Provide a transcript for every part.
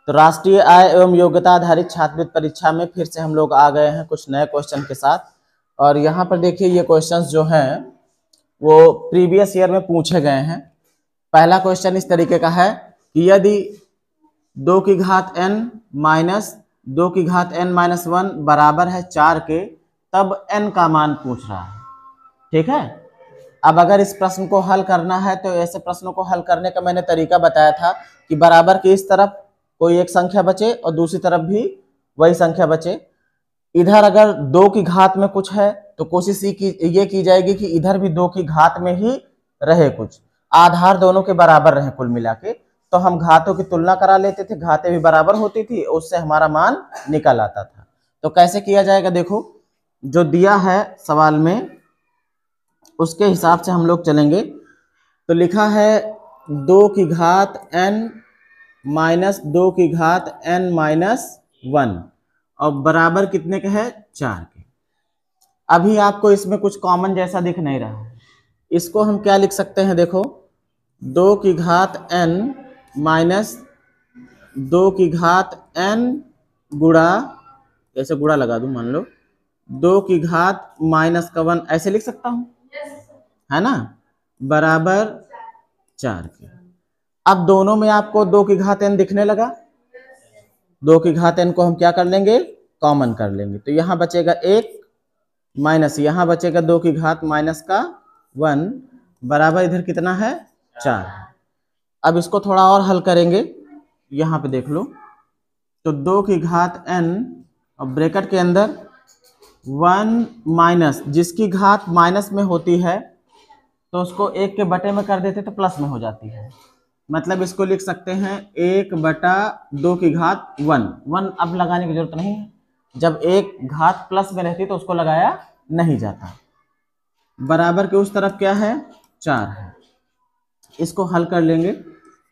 तो राष्ट्रीय आय एवं योग्यता आधारित छात्रवृत्ति परीक्षा में फिर से हम लोग आ गए हैं कुछ नए क्वेश्चन के साथ। और यहाँ पर देखिए ये क्वेश्चंस जो हैं वो प्रीवियस ईयर में पूछे गए हैं। पहला क्वेश्चन इस तरीके का है कि यदि 2 की घात n माइनस 2 की घात n माइनस 1 बराबर है 4 के, तब n का मान पूछ रहा है। ठीक है। अब अगर इस प्रश्न को हल करना है तो ऐसे प्रश्नों को हल करने का मैंने तरीका बताया था कि बराबर की इस तरफ कोई एक संख्या बचे और दूसरी तरफ भी वही संख्या बचे। इधर अगर 2 की घात में कुछ है तो कोशिश ये की जाएगी कि इधर भी 2 की घात में ही रहे कुछ, आधार दोनों के बराबर रहे कुल मिला के। तो हम घातों की तुलना करा लेते थे, घातें भी बराबर होती थी, उससे हमारा मान निकल आता था। तो कैसे किया जाएगा, देखो जो दिया है सवाल में उसके हिसाब से हम लोग चलेंगे। तो लिखा है 2 की घात n माइनस 2 की घात n माइनस 1 और बराबर कितने के है, 4 के। अभी आपको इसमें कुछ कॉमन जैसा दिख नहीं रहा है, इसको हम क्या लिख सकते हैं, देखो 2 की घात n माइनस 2 की घात n गुणा, ऐसे गुणा लगा दूं, मान लो 2 की घात माइनस का 1, ऐसे लिख सकता हूं, है ना, बराबर 4 के। अब दोनों में आपको 2 की घात n दिखने लगा, 2 की घात n को हम क्या कर लेंगे, कॉमन कर लेंगे। तो यहां बचेगा 1 माइनस यहां बचेगा 2 की घात माइनस का 1 बराबर इधर कितना है, 4। अब इसको थोड़ा और हल करेंगे, यहां पे देख लो। तो 2 की घात n और ब्रैकेट के अंदर 1 माइनस, जिसकी घात माइनस में होती है तो उसको 1 के बटे में कर देते तो प्लस में हो जाती है। मतलब इसको लिख सकते हैं 1/2 की घात 1 अब लगाने की जरूरत नहीं है, जब एक घात प्लस में रहती तो उसको लगाया नहीं जाता। बराबर के उस तरफ क्या है, 4 है। इसको हल कर लेंगे,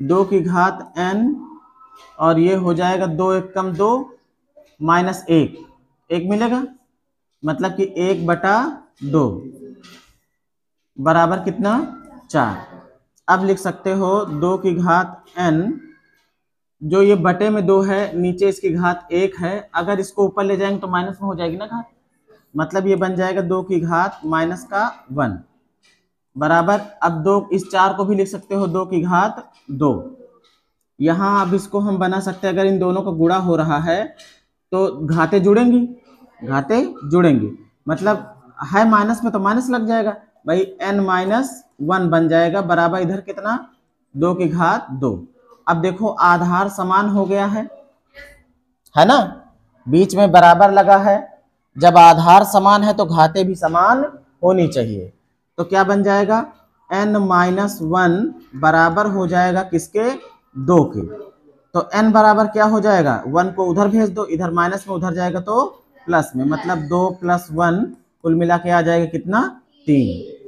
2 की घात n और ये हो जाएगा 2 1 कम 2 माइनस 1 मिलेगा, मतलब कि 1/2 बराबर कितना, 4। अब लिख सकते हो 2 की घात n, जो ये बटे में 2 है, नीचे इसकी घात 1 है, अगर इसको ऊपर ले जाएंगे तो माइनस में हो जाएगी ना घात, मतलब ये बन जाएगा 2 की घात माइनस का 1 बराबर। अब 2 इस 4 को भी लिख सकते हो 2 की घात 2। यहाँ अब इसको हम बना सकते हैं, अगर इन दोनों का गुणा हो रहा है तो घातें जुड़ेंगी, घातें जुड़ेंगी, मतलब है माइनस में तो माइनस लग जाएगा भाई, n माइनस 1 बन जाएगा बराबर इधर कितना, 2 की घात 2। अब देखो आधार समान हो गया है ना, बीच में बराबर लगा है, जब आधार समान है तो घातें भी समान होनी चाहिए। तो क्या बन जाएगा, n माइनस 1 बराबर हो जाएगा किसके, 2 के। तो n बराबर क्या हो जाएगा, 1 को उधर भेज दो, इधर माइनस में उधर जाएगा तो प्लस में, मतलब 2 + 1 कुल मिला के आ जाएगा कितना, 3।